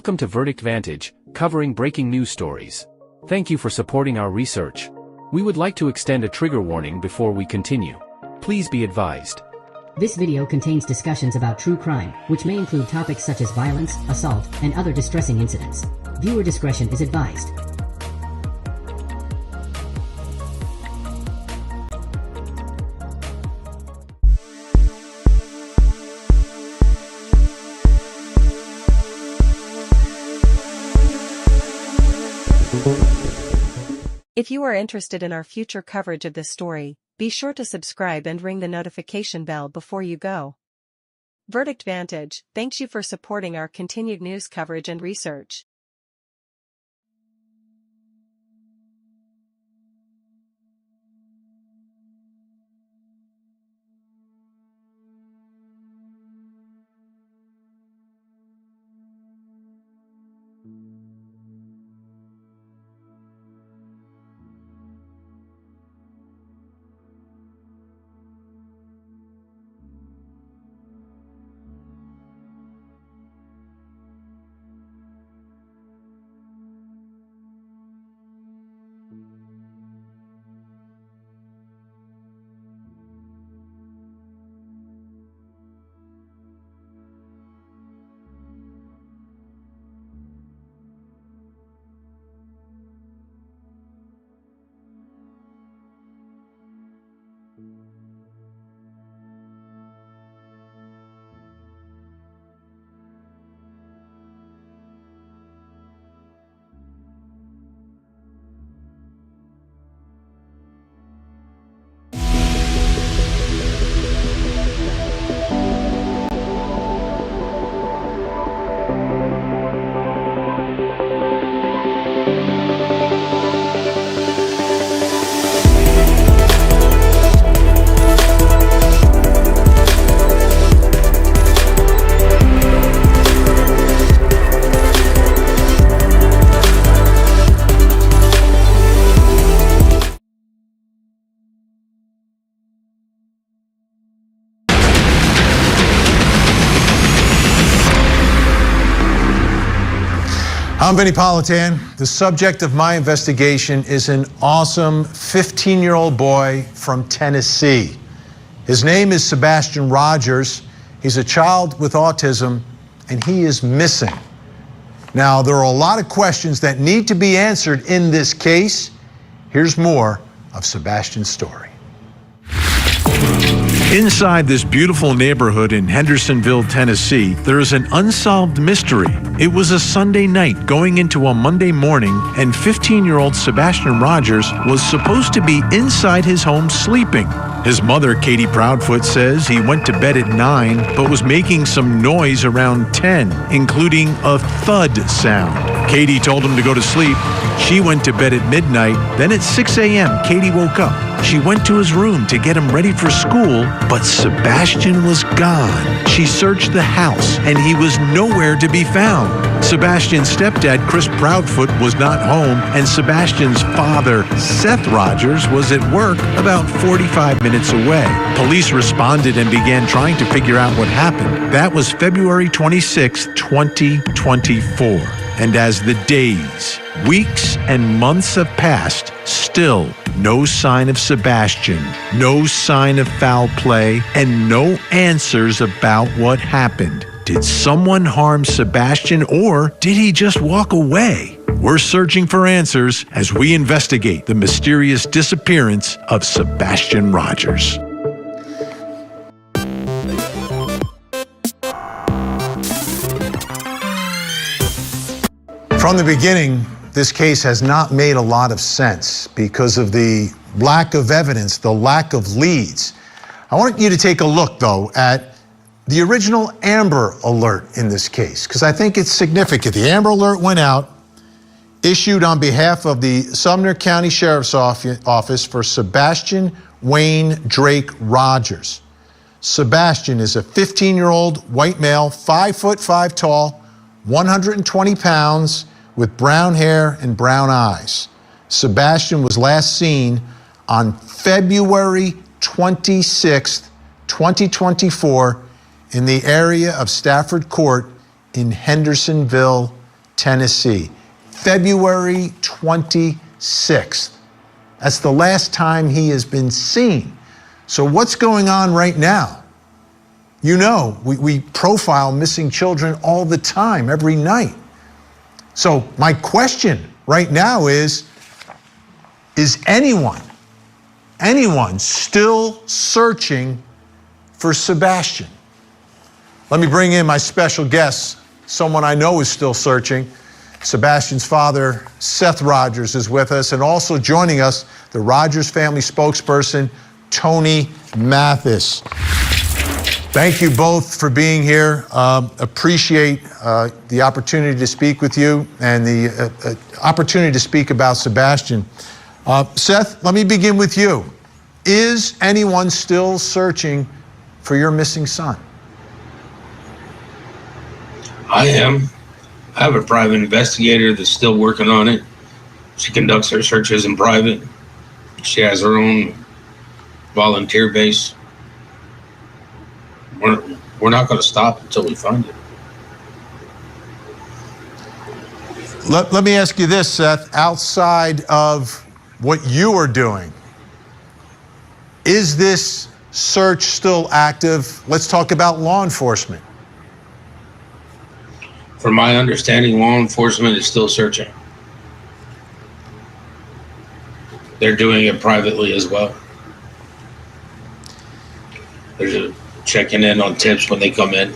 Welcome to Verdict Vantage, covering breaking news stories. Thank you for supporting our research. We would like to extend a trigger warning before we continue. Please be advised. This video contains discussions about true crime, which may include topics such as violence, assault, and other distressing incidents. Viewer discretion is advised. If you are interested in our future coverage of this story, be sure to subscribe and ring the notification bell before you go. Verdict Vantage thanks you for supporting our continued news coverage and research. I'm Vinnie Politan. The subject of my investigation is an awesome 15-year-old boy from Tennessee. His name is Sebastian Rogers. He's a child with autism, and he is missing. Now, there are a lot of questions that need to be answered in this case. Here's more of Sebastian's story. Inside this beautiful neighborhood in Hendersonville, Tennessee, there is an unsolved mystery. It was a Sunday night going into a Monday morning, and 15-year-old Sebastian Rogers was supposed to be inside his home sleeping. His mother, Katie Proudfoot, says he went to bed at 9, but was making some noise around 10, including a thud sound. Katie told him to go to sleep. She went to bed at midnight. Then at 6 a.m., Katie woke up. She went to his room to get him ready for school, but Sebastian was gone. She searched the house, and he was nowhere to be found. Sebastian's stepdad, Chris Proudfoot, was not home, and Sebastian's father, Seth Rogers, was at work about 45 minutes away. Police responded and began trying to figure out what happened. That was February 26, 2024. And as the days, weeks, and months have passed, still no sign of Sebastian, no sign of foul play, and no answers about what happened. Did someone harm Sebastian, or did he just walk away? We're searching for answers as we investigate the mysterious disappearance of Sebastian Rogers. From the beginning, this case has not made a lot of sense because of the lack of evidence, the lack of leads. I want you to take a look, though, at the original Amber Alert in this case, because I think it's significant. The Amber Alert went out, issued on behalf of the Sumner County Sheriff's Office for Sebastian Wayne Drake Rogers. Sebastian is a 15-year-old white male, 5'5" tall, 120 pounds, with brown hair and brown eyes. Sebastian was last seen on February 26th, 2024 in the area of Stafford Court in Hendersonville, Tennessee, February 26th. That's the last time he has been seen. So what's going on right now? You know, we profile missing children all the time, every night. So my question right now is anyone still searching for Sebastian? Let me bring in my special guest, someone I know is still searching. Sebastian's father, Seth Rogers, is with us, and also joining us, the Rogers family spokesperson, Tony Mathis. Thank you both for being here. Appreciate the opportunity to speak with you and the opportunity to speak about Sebastian. Seth, let me begin with you. Is anyone still searching for your missing son? I am. I have a private investigator that's still working on it. She conducts her searches in private. She has her own volunteer base. We're not going to stop until we find it. Let me ask you this, Seth. Outside of what you are doing, is this search still active? Let's talk about law enforcement. From my understanding, law enforcement is still searching. They're doing it privately as well. They're checking in on tips when they come in.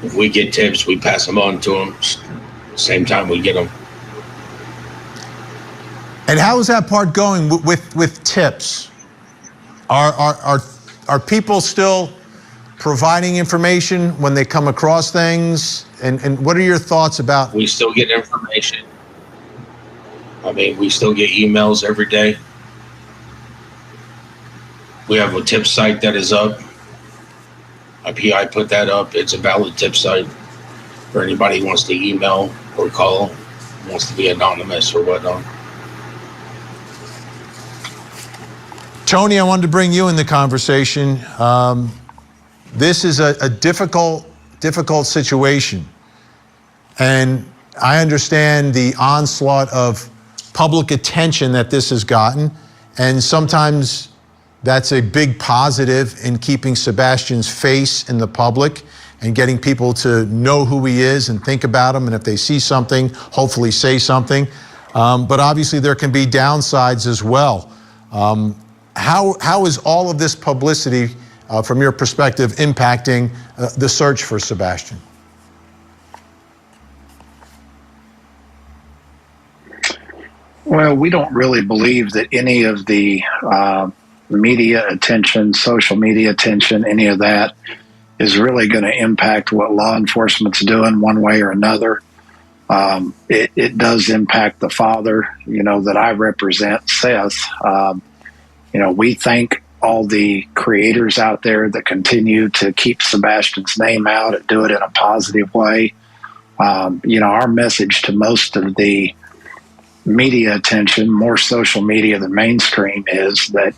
If we get tips, we pass them on to them. Same time we get them. And how is that part going with tips? Are people still providing information when they come across things? And what are your thoughts about? We still get information. I mean, we still get emails every day. We have a tip site that is up. I put that up. It's a valid tip site for anybody who wants to email or call, wants to be anonymous or whatnot. Tony, I wanted to bring you in the conversation. This is a difficult situation. And I understand the onslaught of public attention that this has gotten. And sometimes that's a big positive in keeping Sebastian's face in the public and getting people to know who he is and think about him. And if they see something, hopefully say something. But obviously there can be downsides as well. How is all of this publicity, from your perspective, impacting the search for Sebastian? Well, we don't really believe that any of the media attention, social media attention, any of that is really going to impact what law enforcement's doing one way or another. It does impact the father, that I represent, Seth. We thank all the creators out there that continue to keep Sebastian's name out and do it in a positive way. Our message to most of the media attention, more social media than mainstream, is that,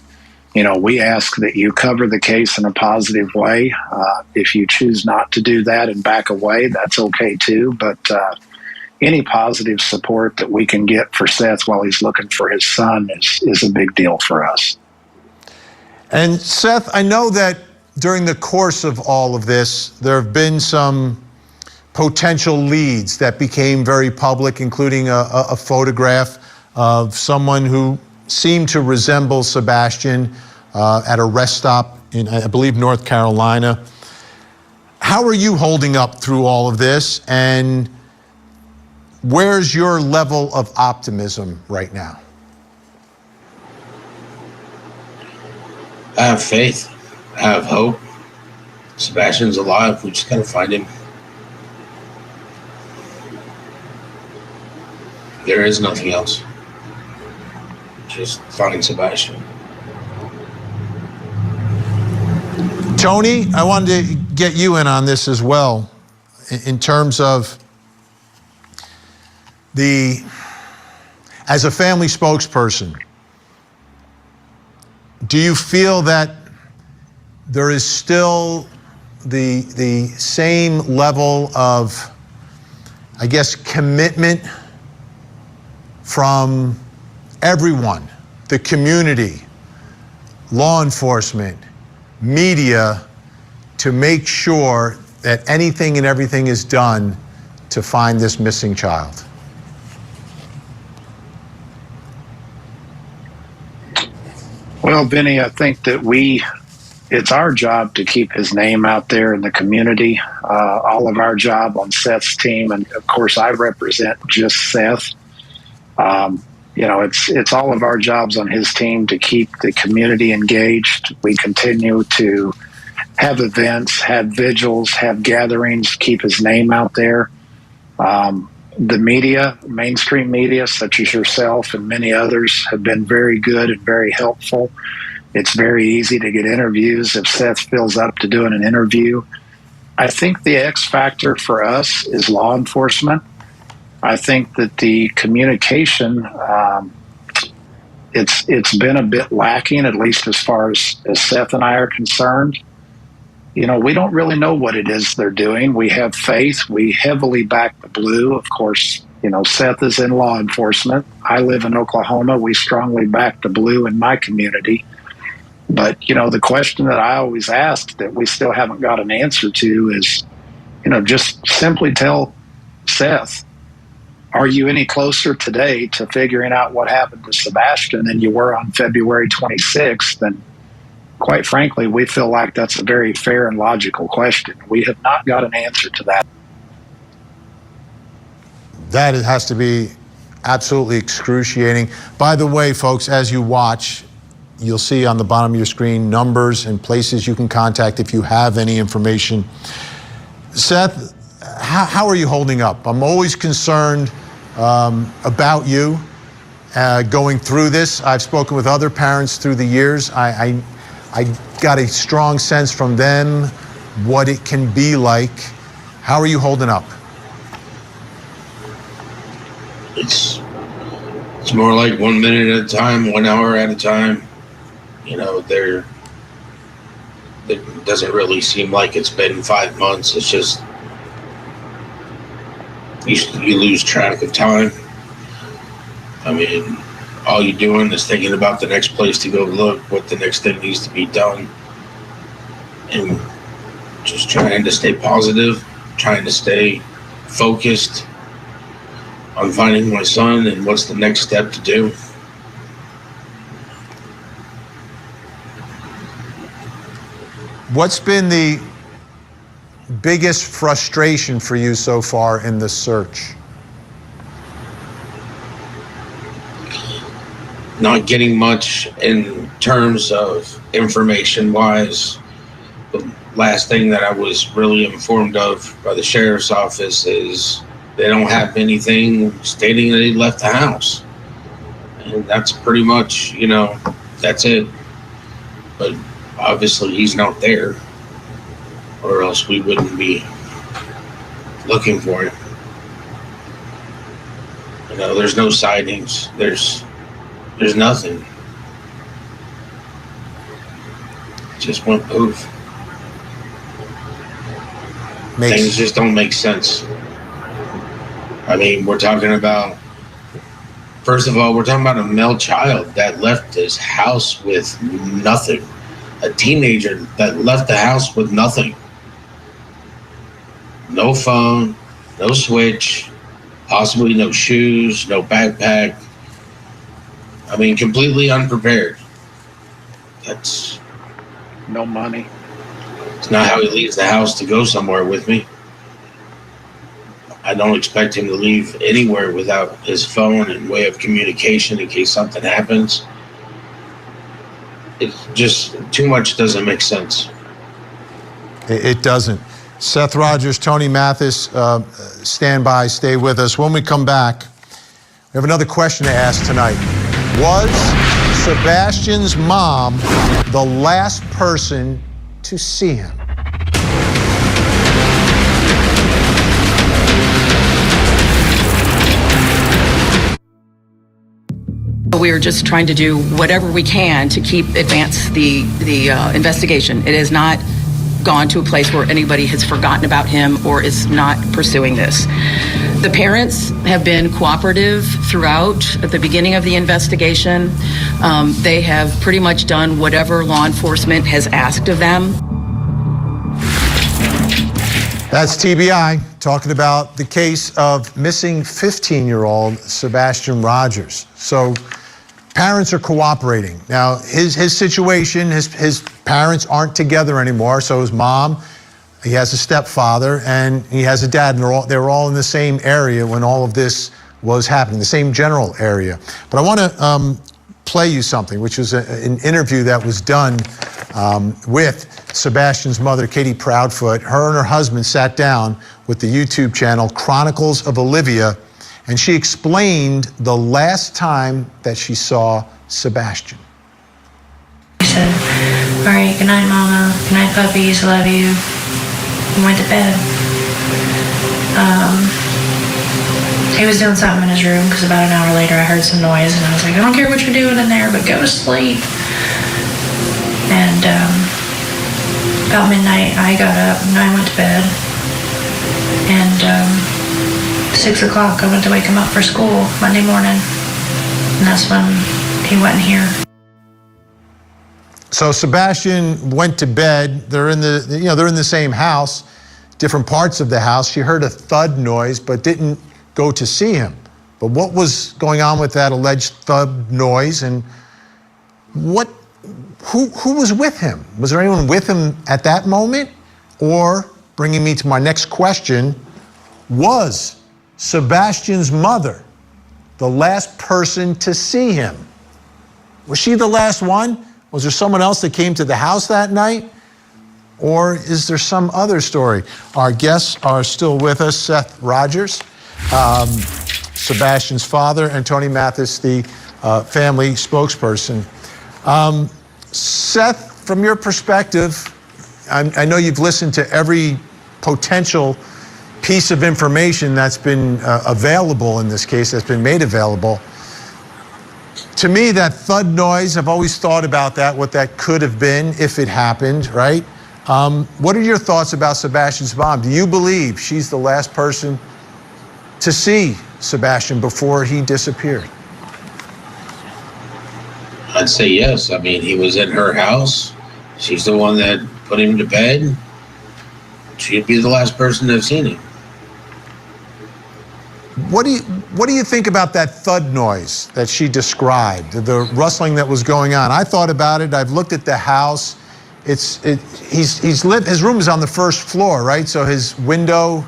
we ask that you cover the case in a positive way. If you choose not to do that and back away, that's okay too. But any positive support that we can get for Seth while he's looking for his son is a big deal for us. And Seth, I know that during the course of all of this, there have been some potential leads that became very public, including a photograph of someone who seemed to resemble Sebastian at a rest stop in, I believe, North Carolina. How are you holding up through all of this, and where's your level of optimism right now? I have faith. I have hope. Sebastian's alive. We just got to find him. There is nothing else. Just finding Sebastian. Tony, I wanted to get you in on this as well, in terms of as a family spokesperson, do you feel that there is still the same level of I guess, commitment from everyone, the community, law enforcement, media, to make sure that anything and everything is done to find this missing child? Well, Vinnie, I think that it's our job to keep his name out there in the community. All of our job on Seth's team, and of course I represent just Seth. It's all of our jobs on his team to keep the community engaged. We continue to have events, have vigils, have gatherings, keep his name out there. The media, mainstream media, such as yourself and many others, have been very good and very helpful. It's very easy to get interviews if Seth feels up to doing an interview. I think the X factor for us is law enforcement. I think that the communication, it's been a bit lacking, at least as far as Seth and I are concerned. We don't really know what it is they're doing. We have faith. We heavily back the blue. Of course, Seth is in law enforcement. I live in Oklahoma. We strongly back the blue in my community. But, the question that I always ask that we still haven't got an answer to is, just simply tell Seth, are you any closer today to figuring out what happened to Sebastian than you were on February 26th? And quite frankly, we feel like that's a very fair and logical question. We have not got an answer to that. That has to be absolutely excruciating. By the way, folks, as you watch, you'll see on the bottom of your screen numbers and places you can contact if you have any information. Seth, how are you holding up? I'm always concerned about you going through this. I've spoken with other parents through the years. I got a strong sense from them what it can be like. How are you holding up? It's more like 1 minute at a time, 1 hour at a time. It doesn't really seem like it's been 5 months. It's just you lose track of time. I mean, all you're doing is thinking about the next place to go look, what the next thing needs to be done, and just trying to stay positive, trying to stay focused on finding my son and what's the next step to do. What's been the biggest frustration for you so far in the search? Not getting much in terms of information-wise. The last thing that I was really informed of by the sheriff's office is they don't have anything stating that he left the house. And that's pretty much, that's it. But obviously he's not there, or else we wouldn't be looking for him. There's no sightings. There's nothing. It just went poof. Things just don't make sense. I mean, we're talking about, first of all, we're talking about a male child that left his house with nothing. A teenager that left the house with nothing. No phone, no switch, possibly no shoes, no backpack. I mean, completely unprepared. That's no money. It's not how he leaves the house to go somewhere with me. I don't expect him to leave anywhere without his phone and way of communication in case something happens. It's just too much doesn't make sense. It doesn't. Seth Rogers, Tony Mathis, stand by, stay with us. When we come back, we have another question to ask tonight. Was Sebastian's mom the last person to see him? We are just trying to do whatever we can to advance the investigation. It is not gone to a place where anybody has forgotten about him or is not pursuing this. The parents have been cooperative throughout at the beginning of the investigation. They have pretty much done whatever law enforcement has asked of them. That's TBI talking about the case of missing 15-year-old Sebastian Rogers. So parents are cooperating. Now, his situation, his parents aren't together anymore, so his mom, he has a stepfather, and he has a dad, and they were all in the same area when all of this was happening, the same general area. But I want to play you something, which was an interview that was done with Sebastian's mother, Katie Proudfoot. Her and her husband sat down with the YouTube channel Chronicles of Olivia, and she explained the last time that she saw Sebastian. He said, all right, good night, Mama. Good night, puppies. Love you. And went to bed. He was doing something in his room because about an hour later I heard some noise and I was like, I don't care what you're doing in there, but go to sleep. And about midnight I got up and I went to bed. And 6 o'clock I went to wake him up for school Monday morning. And that's when he wasn't here. So Sebastian went to bed. They're in the same house, different parts of the house. She heard a thud noise but didn't go to see him. But what was going on with that alleged thud noise, and who was with him? Was there anyone with him at that moment? Or, bringing me to my next question, was Sebastian's mother the last person to see him? Was she the last one? Was there someone else that came to the house that night? Or is there some other story? Our guests are still with us. Seth Rogers, Sebastian's father, and Tony Mathis, the family spokesperson. Seth, from your perspective, I know you've listened to every potential piece of information that's been available in this case, that's been made available. To me, that thud noise, I've always thought about that, what that could have been if it happened, right? What are your thoughts about Sebastian's mom? Do you believe she's the last person to see Sebastian before he disappeared? I'd say yes. I mean, he was in her house. She's the one that put him to bed. She'd be the last person to have seen him. What do you think about that thud noise that she described, the rustling that was going on? I thought about it. I've looked at the house. His room is on the first floor, right? So his window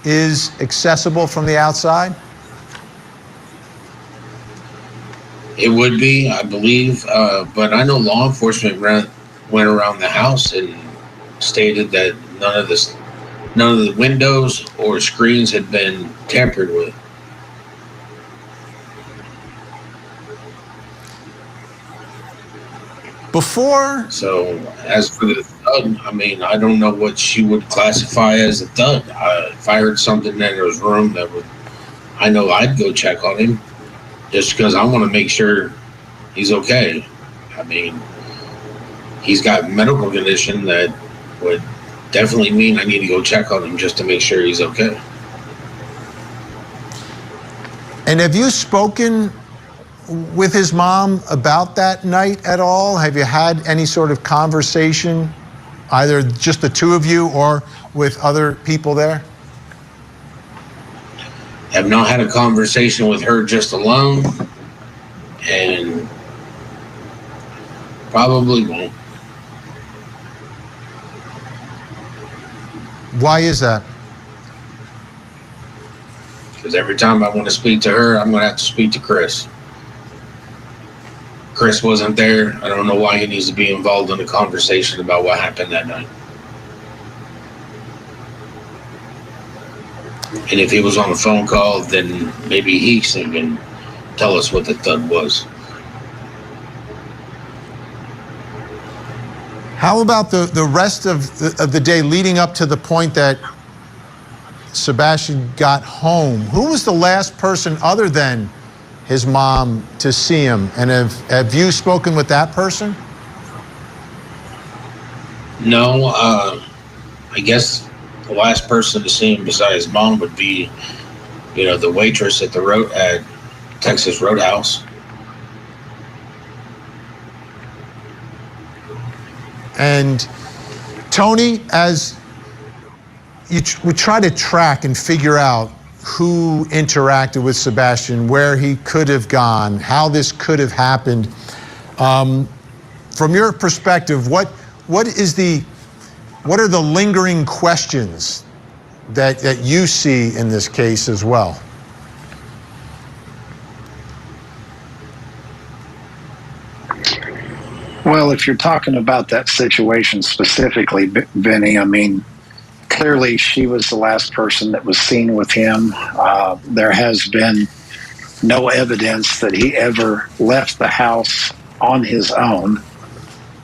is accessible from the outside? It would be, I believe, but I know law enforcement went around the house and stated that none of the windows or screens had been tampered with. So, as for the thud, I mean, I don't know what she would classify as a thud. If I heard something in his room I know I'd go check on him, just because I want to make sure he's okay. I mean, he's got a medical condition that would definitely mean I need to go check on him just to make sure he's okay. And have you spoken with his mom about that night at all? Have you had any sort of conversation, either just the two of you or with other people there? Have not had a conversation with her just alone, and probably won't. Why is that? Because every time I want to speak to her, I'm going to have to speak to Chris. Chris wasn't there. I don't know why he needs to be involved in a conversation about what happened that night. And if he was on a phone call, then maybe he can tell us what the thud was. How about the rest of the day leading up to the point that Sebastian got home? Who was the last person other than his mom to see him? And have you spoken with that person? No, I guess the last person to see him besides mom would be, the waitress at at Texas Roadhouse. And Tony, as we try to track and figure out who interacted with Sebastian, where he could have gone, how this could have happened. From your perspective, what are the lingering questions that you see in this case as well? Well, if you're talking about that situation specifically, Vinnie, I mean, clearly she was the last person that was seen with him. There has been no evidence that he ever left the house on his own.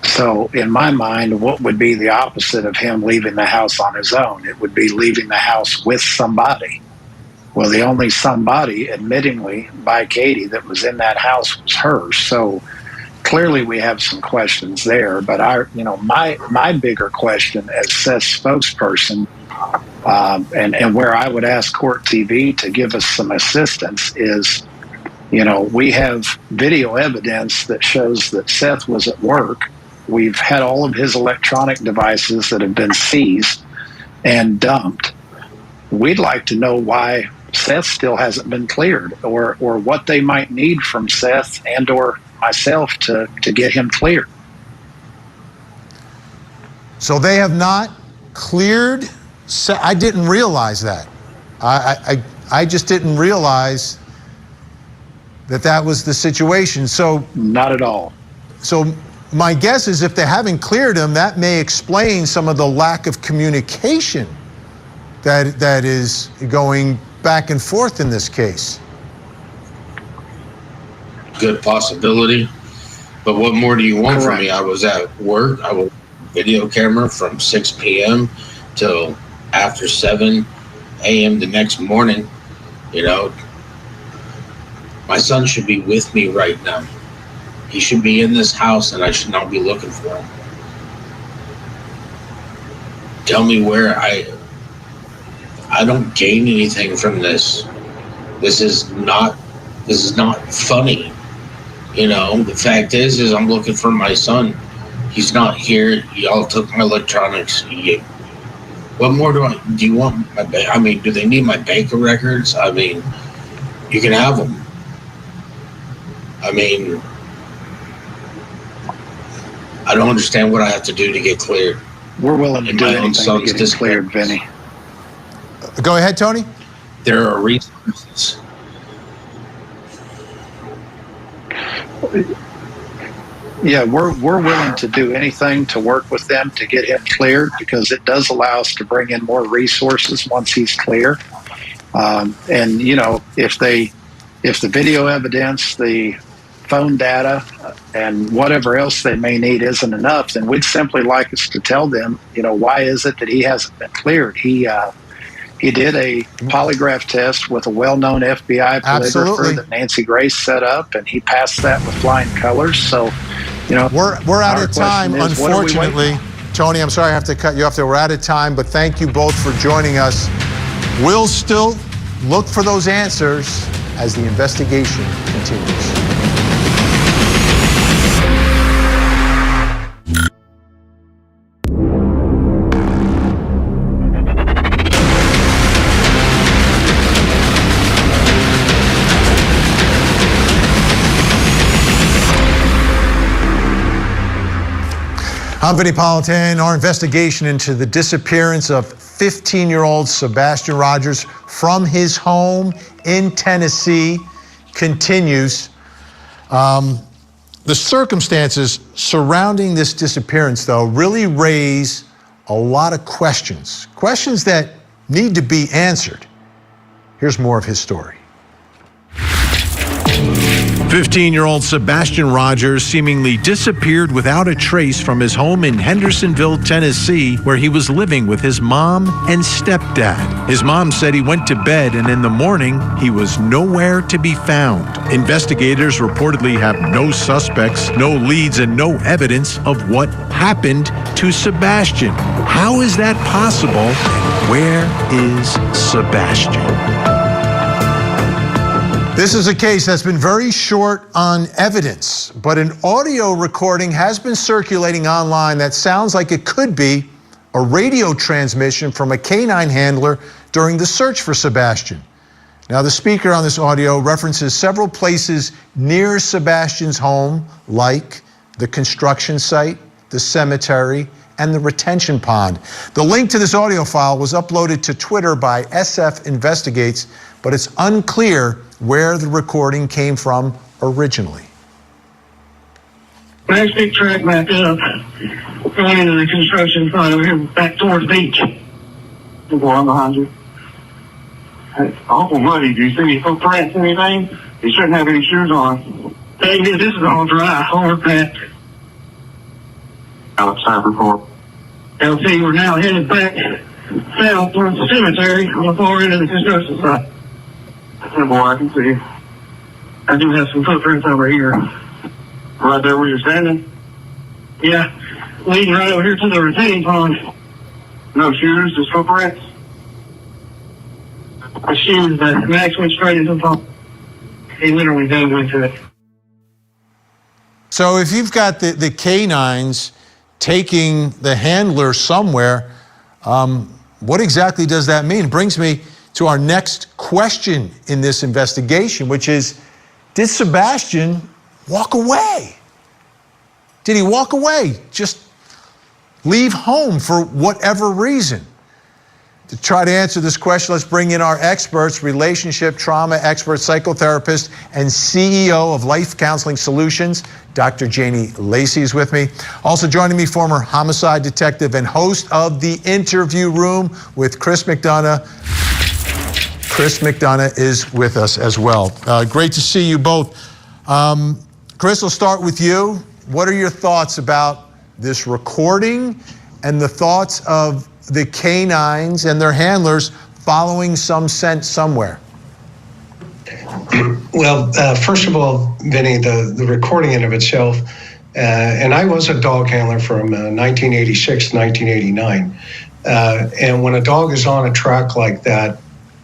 So in my mind, what would be the opposite of him leaving the house on his own? It would be leaving the house with somebody. Well, the only somebody, admittingly, by Katie that was in that house was her. So clearly we have some questions there. But my bigger question as Seth's spokesperson, and where I would ask CourtTV to give us some assistance is, we have video evidence that shows that Seth was at work. We've had all of his electronic devices that have been seized and dumped. We'd like to know why Seth still hasn't been cleared, or what they might need from Seth and or myself to get him cleared. So they have not cleared Seth. I didn't realize that. I just didn't realize that was the situation. So not at all. So my guess is if they haven't cleared him, that may explain some of the lack of communication that is going back and forth in this case. Good possibility. But what more do you want from me? I was at work. I was video camera from 6 p.m. till after 7 a.m. the next morning. My son should be with me right now. He should be in this house, and I should not be looking for him. Tell me where I don't gain anything from this. This is not funny. The fact is I'm looking for my son. He's not here. Y'all took my electronics. What more do you want? Do they need my bank records? You can have them. I don't understand what I have to do to get cleared. We're willing to do anything to get him cleared, Vinnie. Go ahead, Tony. There are resources. Yeah, we're willing to do anything to work with them to get him cleared, because it does allow us to bring in more resources once he's clear. And if the video evidence, the phone data, and whatever else they may need isn't enough, then we'd simply like us to tell them, why is it that he hasn't been cleared? He did a polygraph test with a well-known FBI polygrapher that Nancy Grace set up, and he passed that with flying colors. So, we're out of time, unfortunately. Tony, I'm sorry I have to cut you off there. We're out of time, but thank you both for joining us. We'll still look for those answers as the investigation continues. I'm Vinnie Politan. Our investigation into the disappearance of 15-year-old Sebastian Rogers from his home in Tennessee continues. The circumstances surrounding this disappearance, though, really raise a lot of questions that need to be answered. Here's more of his story. 15-year-old Sebastian Rogers seemingly disappeared without a trace from his home in Hendersonville, Tennessee, where he was living with his mom and stepdad. His mom said he went to bed, and in the morning, he was nowhere to be found. Investigators reportedly have no suspects, no leads, and no evidence of what happened to Sebastian. How is that possible, and where is Sebastian? This is a case that's been very short on evidence, but an audio recording has been circulating online that sounds like it could be a radio transmission from a canine handler during the search for Sebastian. Now, the speaker on this audio references several places near Sebastian's home, like the construction site, the cemetery, and the retention pond. The link to this audio file was uploaded to Twitter by SF Investigates, but it's unclear where the recording came from originally. Nice big track back up, going into the construction site over here, back towards the beach. The one behind you. It's awful muddy. Do you see any footprints or anything? You shouldn't have any shoes on. Thing is, this is all dry, hard packed. Alex, time report. LT, we're now headed back south towards the cemetery on the far end of the construction site. Oh boy, I can see. I do have some footprints over here. Right there where you're standing? Yeah, leading right over here to the retaining pond. No shoes, just footprints. The shoes, the Max went straight into the pond. He literally dove into it. So if you've got the canines taking the handler somewhere, what exactly does that mean? It brings me to our next question in this investigation, which is, did Sebastian walk away? Did he walk away? Just leave home for whatever reason? To try to answer this question, let's bring in our experts, relationship trauma expert, psychotherapist, and CEO of Life Counseling Solutions, Dr. Janie Lacey is with me. Also joining me, former homicide detective and host of The Interview Room with Chris McDonough. Chris McDonough is with us as well. Great to see you both. Chris, we'll start with you. What are your thoughts about this recording and the thoughts of the canines and their handlers following some scent somewhere? Well, first of all, Vinnie, the recording in of itself, and I was a dog handler from 1986 to 1989. And when a dog is on a track like that,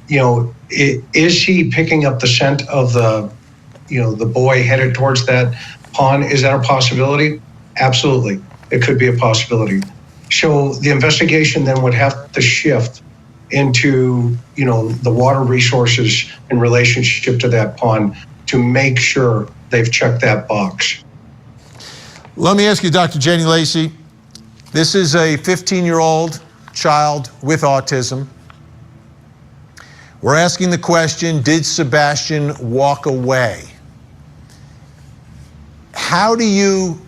you know, is he picking up the scent of the boy headed towards that pond? Is that a possibility? Absolutely. It could be a possibility. So the investigation then would have to shift into, the water resources in relationship to that pond to make sure they've checked that box. Let me ask you, Dr. Janie Lacey, this is a 15-year-old child with autism. We're asking the question, did Sebastian walk away? How do you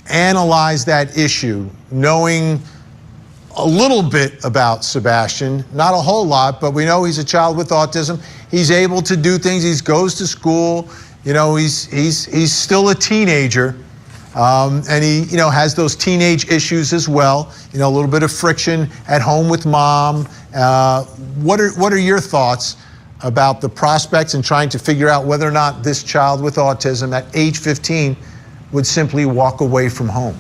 analyze that issue, knowing a little bit about Sebastian, not a whole lot, but we know he's a child with autism. He's able to do things. He goes to school. He's still a teenager, and he has those teenage issues as well. A little bit of friction at home with mom. What are your thoughts about the prospects and trying to figure out whether or not this child with autism at age 15 would simply walk away from home?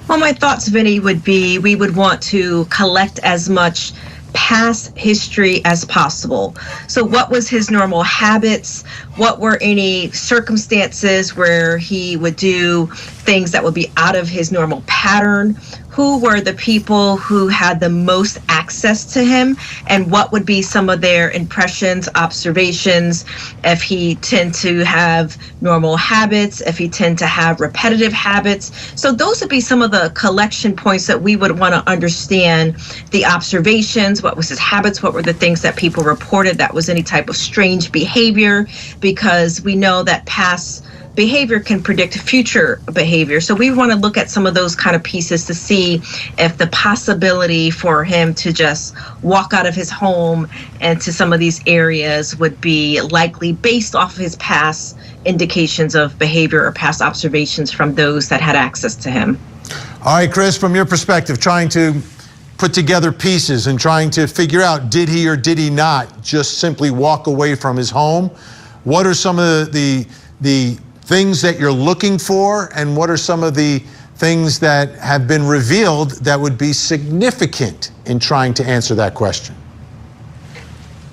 Well, my thoughts, Vinnie, would be we would want to collect as much past history as possible. So what was his normal habits? What were any circumstances where he would do things that would be out of his normal pattern? Who were the people who had the most access to him? And what would be some of their impressions, observations, if he tend to have normal habits, if he tend to have repetitive habits? So those would be some of the collection points that we would want to understand, the observations, what was his habits, what were the things that people reported that was any type of strange behavior, because we know that past behavior can predict future behavior. So we want to look at some of those kind of pieces to see if the possibility for him to just walk out of his home and to some of these areas would be likely based off of his past indications of behavior or past observations from those that had access to him. All right, Chris, from your perspective, trying to put together pieces and trying to figure out, did he or did he not just simply walk away from his home? What are some of the things that you're looking for, and what are some of the things that have been revealed that would be significant in trying to answer that question?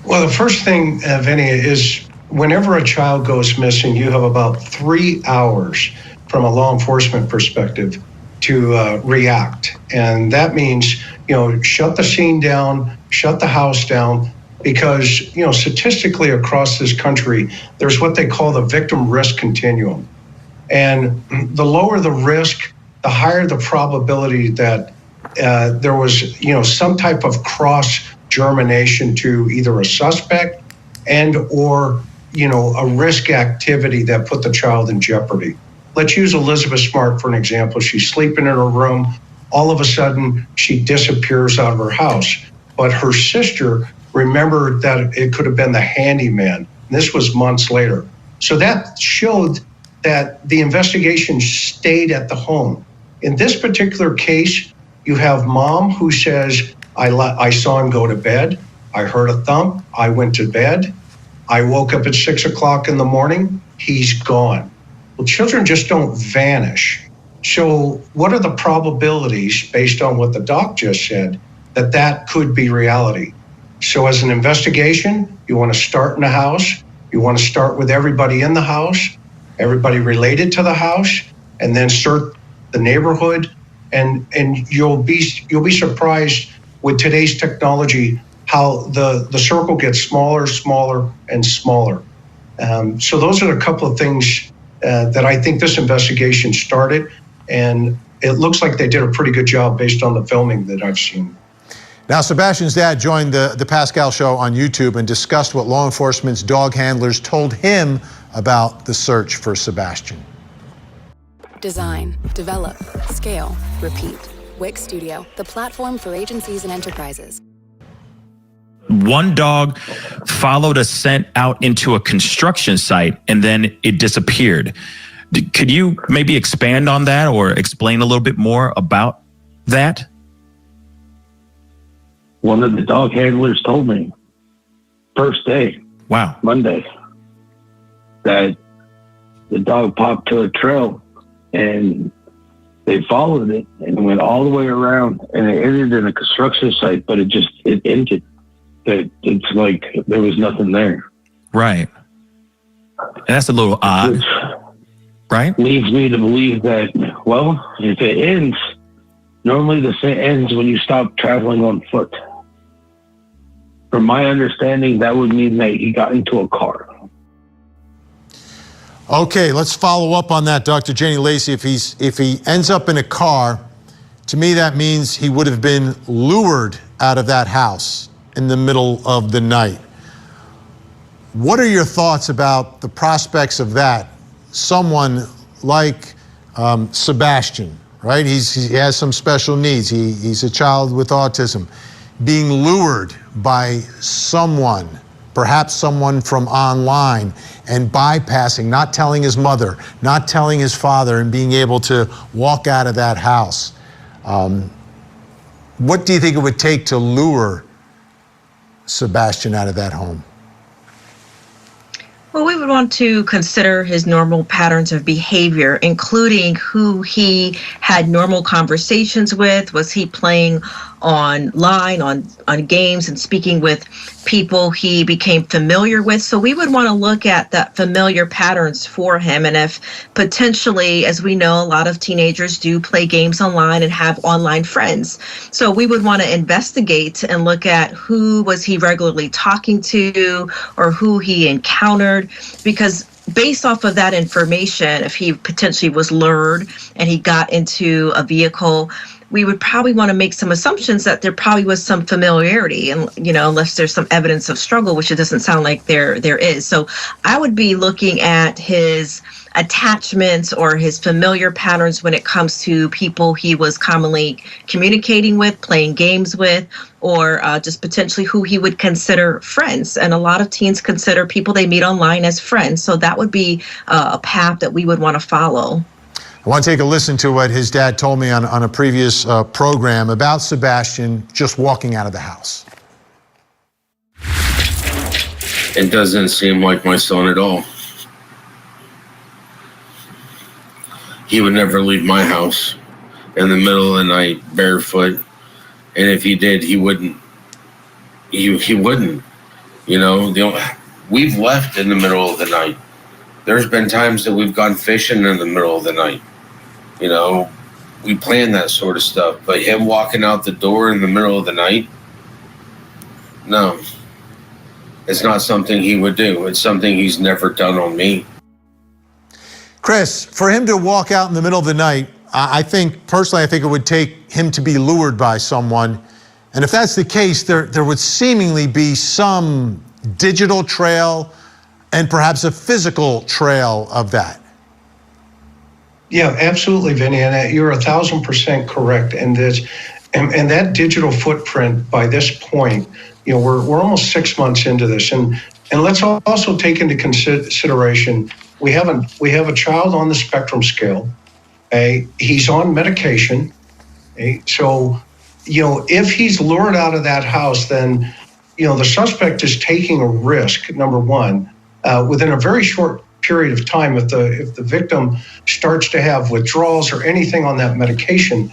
Well, the first thing, Vinnie, is whenever a child goes missing, you have about 3 hours from a law enforcement perspective to react. And that means, shut the scene down, shut the house down, because, statistically across this country, there's what they call the victim risk continuum. And the lower the risk, the higher the probability that there was, some type of cross germination to either a suspect and or, a risk activity that put the child in jeopardy. Let's use Elizabeth Smart for an example. She's sleeping in her room. All of a sudden, she disappears out of her house. But her sister remembered that it could have been the handyman. This was months later. So that showed that the investigation stayed at the home. In this particular case, you have mom who says, I saw him go to bed. I heard a thump. I went to bed. I woke up at 6 o'clock in the morning. He's gone. Well, children just don't vanish. So what are the probabilities, based on what the doc just said, that that could be reality? So as an investigation, you want to start in the house. You want to start with everybody in the house, everybody related to the house, and then search the neighborhood. And you'll be surprised with today's technology how the circle gets smaller, smaller, and smaller. So those are a couple of things that I think this investigation started, and it looks like they did a pretty good job based on the filming that I've seen. Now, Sebastian's dad joined the Pascal Show on YouTube and discussed what law enforcement's dog handlers told him about the search for Sebastian. Design, develop, scale, repeat. Wix Studio, the platform for agencies and enterprises. One dog followed a scent out into a construction site and then it disappeared. Could you maybe expand on that or explain a little bit more about that? One of the dog handlers told me first day, wow, Monday, that the dog popped to a trail and they followed it and went all the way around and it ended in a construction site, but it ended. It's like there was nothing there. Right. And that's a little odd. Which right? Leads me to believe that, well, if it ends, normally the scent ends when you stop traveling on foot. From my understanding, that would mean that he got into a car. Okay, let's follow up on that, Dr. Jenny Lacey. If he ends up in a car, to me that means he would have been lured out of that house in the middle of the night. What are your thoughts about the prospects of that? Someone like Sebastian, right? He has some special needs. He's a child with autism. Being lured by someone, perhaps someone from online, and bypassing, not telling his mother, not telling his father, and being able to walk out of that house. What do you think it would take to lure Sebastian out of that home? Well, we would want to consider his normal patterns of behavior, including who he had normal conversations with. Was he playing online, on games, and speaking with people he became familiar with? So we would want to look at that familiar patterns for him. And if potentially, as we know, a lot of teenagers do play games online and have online friends. So we would want to investigate and look at who was he regularly talking to or who he encountered, because based off of that information, if he potentially was lured and he got into a vehicle, we would probably want to make some assumptions that there probably was some familiarity, and unless there's some evidence of struggle, which it doesn't sound like there is. So I would be looking at his attachments or his familiar patterns when it comes to people he was commonly communicating with, playing games with, or just potentially who he would consider friends. And a lot of teens consider people they meet online as friends. So that would be a path that we would want to follow. I want to take a listen to what his dad told me on a previous program about Sebastian just walking out of the house. It doesn't seem like my son at all. He would never leave my house in the middle of the night barefoot. And if he did, he wouldn't. He wouldn't. We've left in the middle of the night. There's been times that we've gone fishing in the middle of the night. We plan that sort of stuff. But him walking out the door in the middle of the night, no. It's not something he would do. It's something he's never done on me. Chris, for him to walk out in the middle of the night, I think it would take him to be lured by someone. And if that's the case, there would seemingly be some digital trail and perhaps a physical trail of that. Yeah, absolutely, Vinnie, and you're 1,000% correct. And that digital footprint by this point, we're almost 6 months into this, and let's also take into consideration we have a child on the spectrum scale. He's on medication. So, if he's lured out of that house, then the suspect is taking a risk. Number one, within a very short period of time, if the victim starts to have withdrawals or anything on that medication,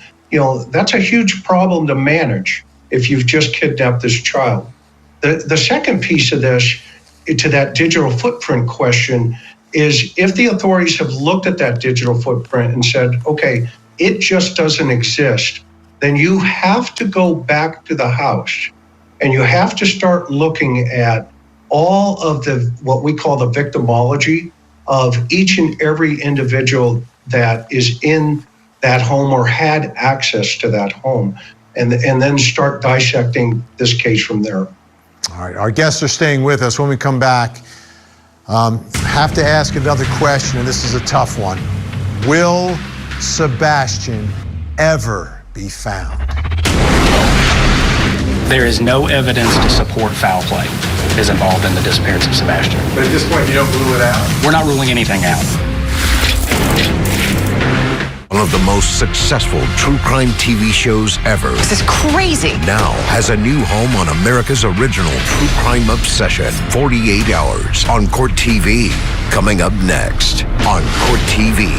that's a huge problem to manage if you've just kidnapped this child. The second piece of this, to that digital footprint question, is if the authorities have looked at that digital footprint and said, okay, it just doesn't exist, then you have to go back to the house and you have to start looking at all of what we call the victimology of each and every individual that is in that home or had access to that home, and then start dissecting this case from there. All right, our guests are staying with us. When we come back, have to ask another question, and this is a tough one. Will Sebastian ever be found? There is no evidence to support foul play is involved in the disappearance of Sebastian. But at this point, you don't rule it out? We're not ruling anything out. One of the most successful true crime TV shows ever. This is crazy. Now has a new home on America's original true crime obsession, 48 Hours on CourtTV. Coming up next on CourtTV.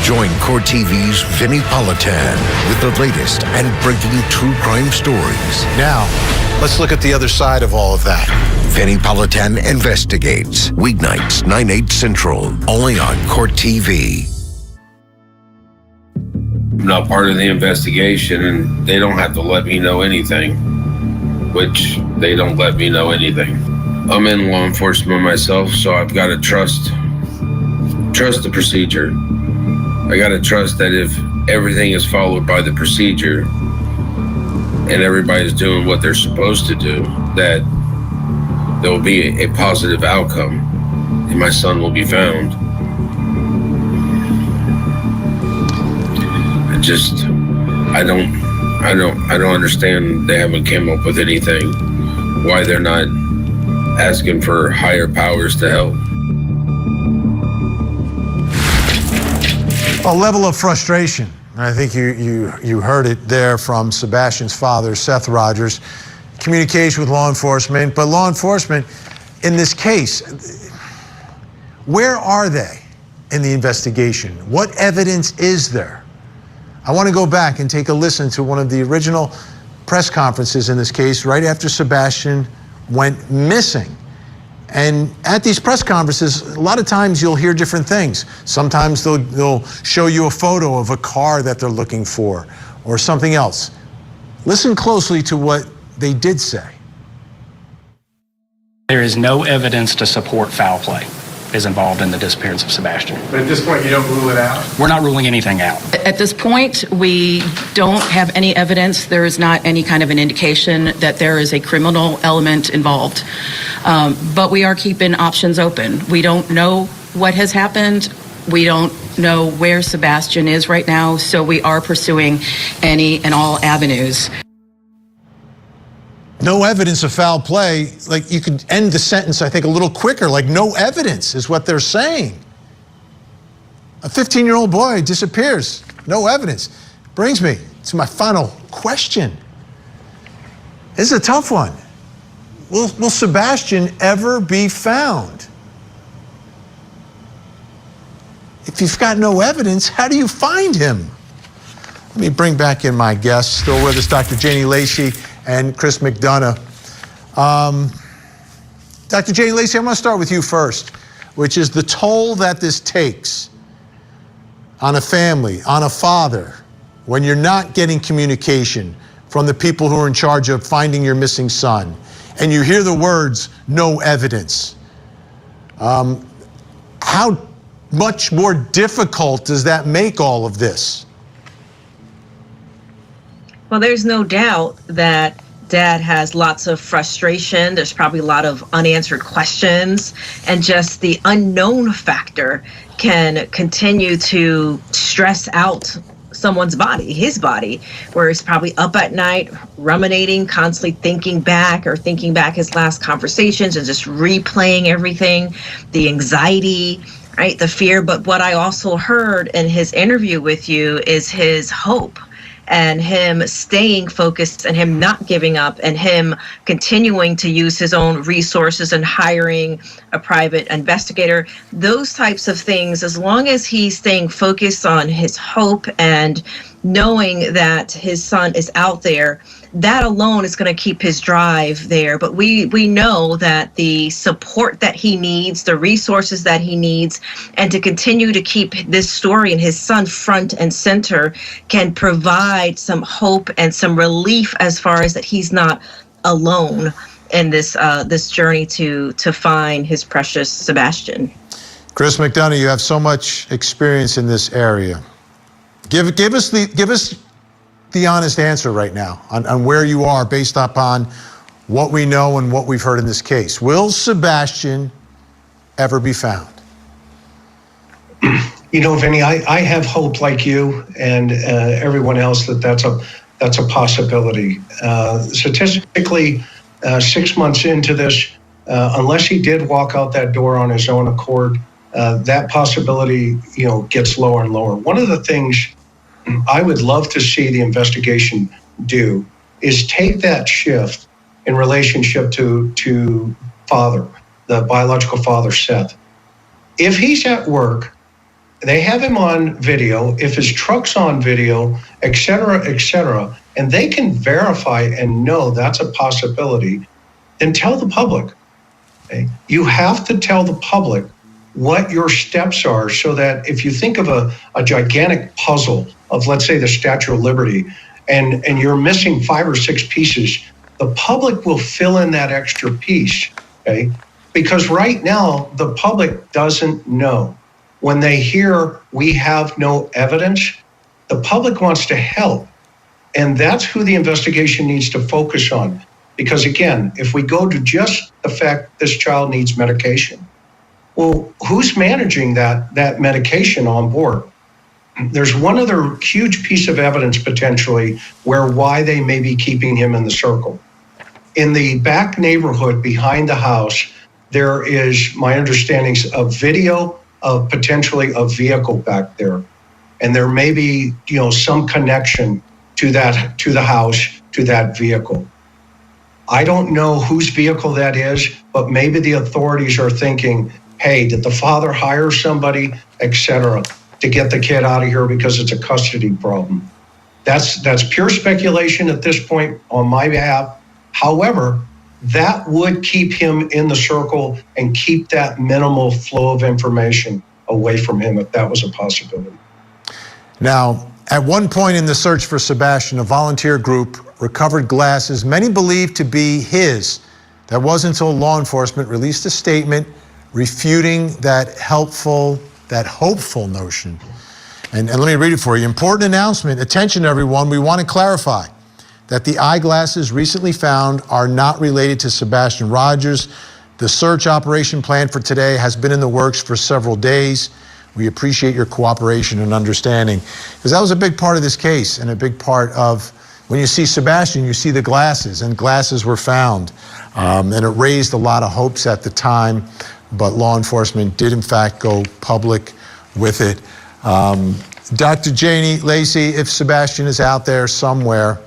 Join CourtTV's Vinnie Politan with the latest and breaking true crime stories. Now, let's look at the other side of all of that. Vinnie Politan Investigates. Weeknights, 9/8 Central. Only on CourtTV. I'm not part of the investigation, and they don't have to let me know anything, which they don't let me know anything. I'm in law enforcement myself, so I've got to trust the procedure. I got to trust that if everything is followed by the procedure and everybody's doing what they're supposed to do, that there will be a positive outcome and my son will be found. I don't understand. They haven't come up with anything. Why they're not asking for higher powers to help. A level of frustration. I think you heard it there from Sebastian's father, Seth Rogers. Communication with law enforcement, but law enforcement in this case, where are they in the investigation? What evidence is there? I want to go back and take a listen to one of the original press conferences in this case right after Sebastian went missing. And at these press conferences, a lot of times you'll hear different things. Sometimes they'll show you a photo of a car that they're looking for or something else. Listen closely to what they did say. There is no evidence to support foul play is involved in the disappearance of Sebastian. But at this point, you don't rule it out? We're not ruling anything out. At this point, we don't have any evidence. There is not any kind of an indication that there is a criminal element involved. But we are keeping options open. We don't know what has happened. We don't know where Sebastian is right now, so we are pursuing any and all avenues. No evidence of foul play. Like, you could end the sentence, I think, a little quicker. Like, no evidence is what they're saying. A 15-year-old boy disappears. No evidence. Brings me to my final question. This is a tough one. Will Sebastian ever be found? If you've got no evidence, how do you find him? Let me bring back in my guests. Still with us, Dr. Janie Lacey and Chris McDonough. Dr. Janie Lacey, I'm going to start with you first, which is the toll that this takes on a family, on a father, when you're not getting communication from the people who are in charge of finding your missing son, and you hear the words, no evidence. How much more difficult does that make all of this? Well, there's no doubt that Dad has lots of frustration. There's probably a lot of unanswered questions, and just the unknown factor can continue to stress out someone's body, his body, where he's probably up at night, ruminating, constantly thinking back his last conversations and just replaying everything, the anxiety, right, the fear. But what I also heard in his interview with you is his hope, and him staying focused and him not giving up and him continuing to use his own resources and hiring a private investigator. Those types of things, as long as he's staying focused on his hope and knowing that his son is out there, that alone is going to keep his drive there. But we know that the support that he needs, the resources that he needs, and to continue to keep this story and his son front and center can provide some hope and some relief as far as that he's not alone in this this journey to find his precious Sebastian. Chris McDonough, you have so much experience in this area. Give us the honest answer right now on where you are based upon what we know and what we've heard in this case. Will Sebastian ever be found? You know, Vinnie, I have hope like you and everyone else that's a possibility. Statistically, 6 months into this, unless he did walk out that door on his own accord, that possibility, gets lower and lower. One of the things I would love to see the investigation do is take that shift in relationship to father, the biological father, Seth. If he's at work, they have him on video, if his truck's on video, et cetera, and they can verify and know that's a possibility, then tell the public. Okay? You have to tell the public what your steps are, so that if you think of a gigantic puzzle of, let's say, the Statue of Liberty, and you're missing 5 or 6 pieces, the public will fill in that extra piece, okay? Because right now, the public doesn't know. When they hear we have no evidence, the public wants to help. And that's who the investigation needs to focus on. Because again, if we go to just the fact this child needs medication, well, who's managing that medication on board? There's one other huge piece of evidence potentially why they may be keeping him in the circle. In the back neighborhood behind the house, there is, my understanding, a video of potentially a vehicle back there. And there may be, some connection to the house, to that vehicle. I don't know whose vehicle that is, but maybe the authorities are thinking, hey, did the father hire somebody, et cetera, to get the kid out of here because it's a custody problem? That's pure speculation at this point on my behalf. However, that would keep him in the circle and keep that minimal flow of information away from him if that was a possibility. Now, at one point in the search for Sebastian, a volunteer group recovered glasses many believed to be his. That wasn't until law enforcement released a statement refuting that hopeful notion. And let me read it for you. Important announcement. Attention, everyone. We want to clarify that the eyeglasses recently found are not related to Sebastian Rogers. The search operation plan for today has been in the works for several days. We appreciate your cooperation and understanding, because that was a big part of this case and a big part of when you see Sebastian, you see the glasses, and glasses were found. And it raised a lot of hopes at the time, but law enforcement did in fact go public with it. Dr. Janie Lacey, if Sebastian is out there somewhere,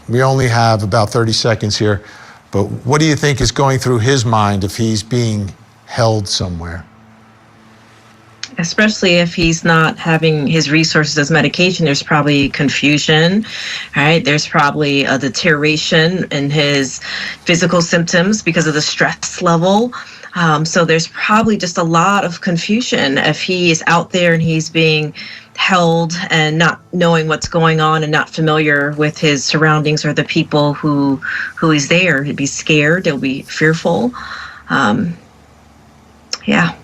we only have about 30 seconds here, but what do you think is going through his mind if he's being held somewhere? Especially if he's not having his resources as medication, there's probably confusion, right? There's probably a deterioration in his physical symptoms because of the stress level. So there's probably just a lot of confusion if he is out there and he's being held and not knowing what's going on and not familiar with his surroundings or the people who is there. He'd be scared, he'll be fearful. Yeah.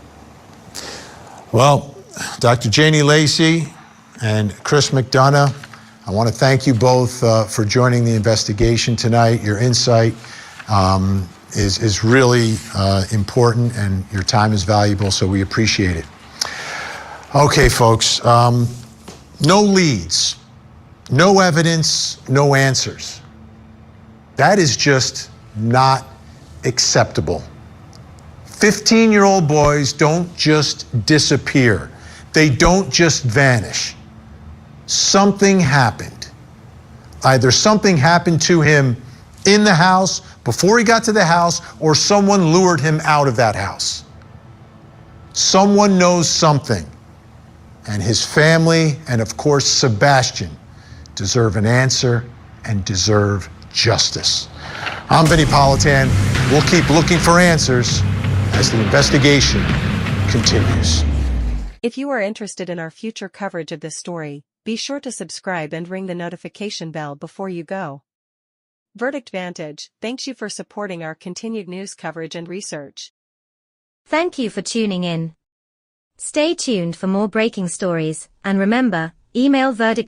Well, Dr. Janie Lacey and Chris McDonough, I want to thank you both for joining the investigation tonight. Your insight is really important, and your time is valuable, so we appreciate it. Okay, folks, no leads, no evidence, no answers. That is just not acceptable. 15-year-old boys don't just disappear. They don't just vanish. Something happened. Either something happened to him in the house, before he got to the house, or someone lured him out of that house. Someone knows something. And his family, and of course Sebastian, deserve an answer and deserve justice. I'm Vinnie Politan. We'll keep looking for answers as the investigation continues. If you are interested in our future coverage of this story, be sure to subscribe and ring the notification bell before you go. Verdict Vantage thanks you for supporting our continued news coverage and research. Thank you for tuning in. Stay tuned for more breaking stories, and remember, email verdict